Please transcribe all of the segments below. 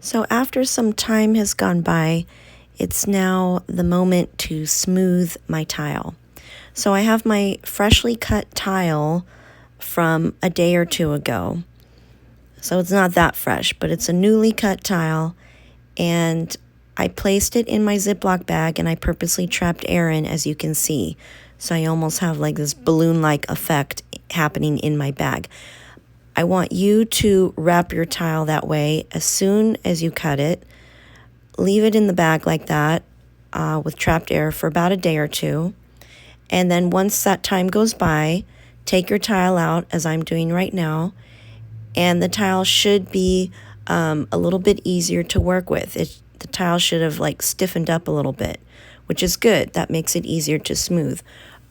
So after some time has gone by, it's now the moment to smooth my tile. So I have my freshly cut tile from a day or two ago. So it's not that fresh, but it's a newly cut tile, and I placed it in my Ziploc bag and I purposely trapped air in, as you can see. So I almost have like this balloon-like effect happening in my bag. I want you to wrap your tile that way as soon as you cut it. Leave it in the bag like that with trapped air for about a day or two. And then once that time goes by, take your tile out, as I'm doing right now, and the tile should be a little bit easier to work with. The tile should have like stiffened up a little bit, which is good. That makes it easier to smooth.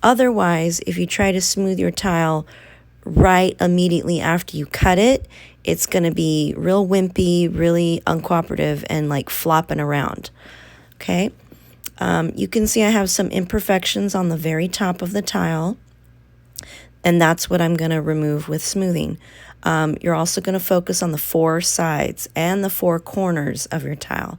Otherwise, if you try to smooth your tile right immediately after you cut it, it's going to be real wimpy, really uncooperative, and like flopping around. Okay? You can see I have some imperfections on the very top of the tile, and that's what I'm going to remove with smoothing. You're also going to focus on the 4 sides and the 4 corners of your tile.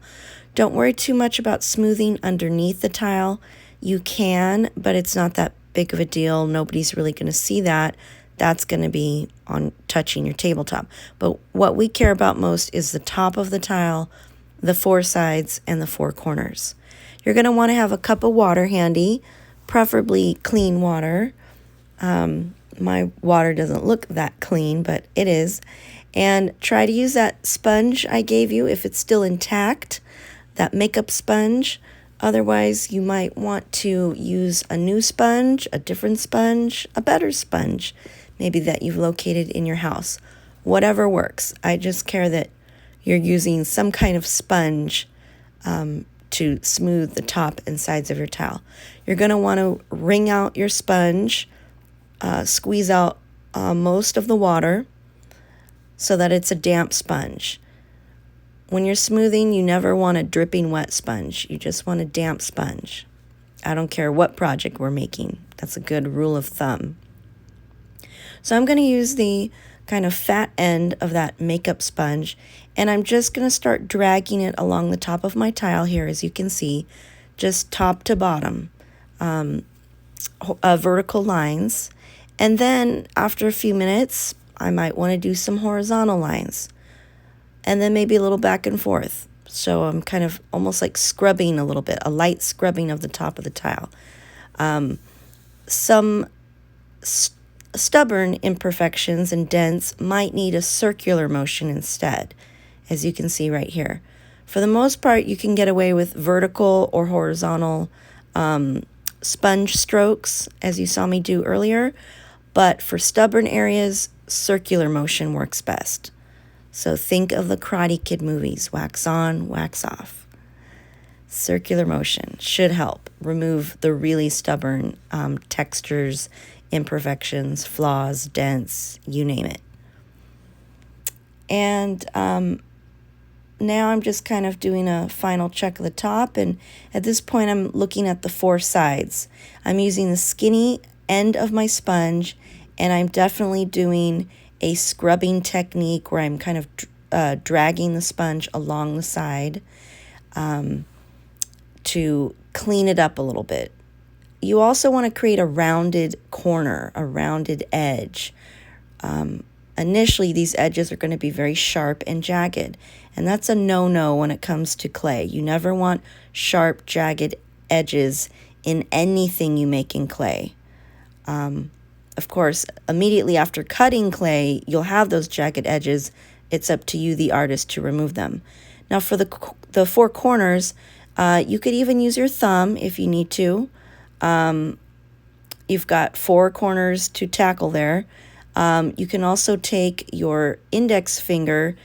Don't worry too much about smoothing underneath the tile. You can, but it's not that big of a deal. Nobody's really going to see that. That's going to be on touching your tabletop. But what we care about most is the top of the tile, the 4 sides, and the 4 corners. You're going to want to have a cup of water handy, preferably clean water. My water doesn't look that clean, but it is. And try to use that sponge I gave you if it's still intact, that makeup sponge. Otherwise, you might want to use a new sponge, a different sponge, a better sponge, maybe that you've located in your house. Whatever works. I just care that you're using some kind of sponge to smooth the top and sides of your tile. You're going to want to wring out your sponge, squeeze out most of the water so that it's a damp sponge. When you're smoothing, you never want a dripping wet sponge. You just want a damp sponge. I don't care what project we're making. That's a good rule of thumb. So I'm going to use the kind of fat end of that makeup sponge, and I'm just going to start dragging it along the top of my tile here, as you can see, just top to bottom, vertical lines. And then after a few minutes, I might want to do some horizontal lines, and then maybe a little back and forth. So I'm kind of almost like scrubbing a little bit, a light scrubbing of the top of the tile. Some stubborn imperfections and dents might need a circular motion instead, as you can see right here. For the most part, you can get away with vertical or horizontal sponge strokes, as you saw me do earlier, but for stubborn areas, circular motion works best. So think of the Karate Kid movies, wax on, wax off. Circular motion should help remove the really stubborn textures, imperfections, flaws, dents, you name it. And now I'm just kind of doing a final check of the top, and at this point I'm looking at the 4 sides. I'm using the skinny end of my sponge, and I'm definitely doing a scrubbing technique where I'm kind of dragging the sponge along the side to clean it up a little bit. You also want to create a rounded corner, a rounded edge. Initially, these edges are going to be very sharp and jagged, and that's a no-no when it comes to clay. You never want sharp, jagged edges in anything you make in clay. Of course, immediately after cutting clay, you'll have those jagged edges. It's up to you, the artist, to remove them. Now, for the 4 corners, you could even use your thumb if you need to. You've got 4 corners to tackle there. You can also take your index finger,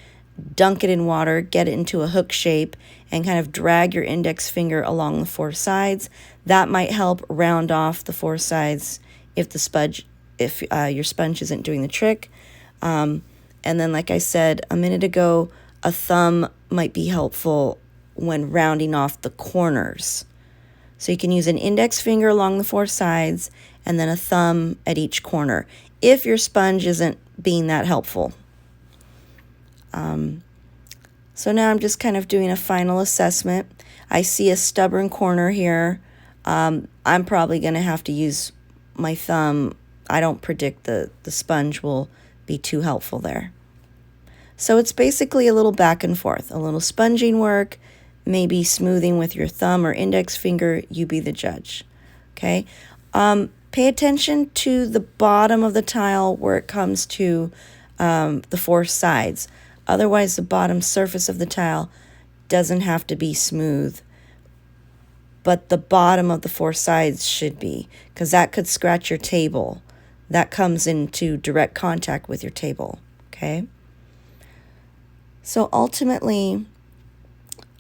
dunk it in water, get it into a hook shape, and kind of drag your index finger along the 4 sides. That might help round off the 4 sides if your sponge isn't doing the trick. And then, like I said a minute ago, a thumb might be helpful when rounding off the corners. So you can use an index finger along the 4 sides and then a thumb at each corner, if your sponge isn't being that helpful. So now I'm just kind of doing a final assessment. I see a stubborn corner here. I'm probably going to have to use my thumb. I don't predict the sponge will be too helpful there. So it's basically a little back and forth, a little sponging work, maybe smoothing with your thumb or index finger. You be the judge. Okay. Pay attention to the bottom of the tile where it comes to the four sides. Otherwise, the bottom surface of the tile doesn't have to be smooth, but the bottom of the four sides should be, because that could scratch your table. That comes into direct contact with your table, okay? So ultimately,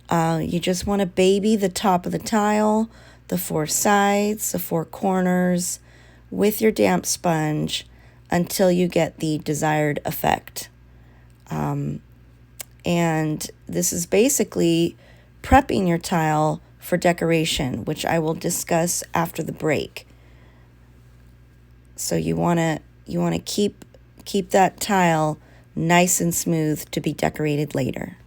you just want to baby the top of the tile, the four sides, the four corners with your damp sponge until you get the desired effect. And this is basically prepping your tile for decoration, which I will discuss after the break. So you want to keep that tile nice and smooth to be decorated later.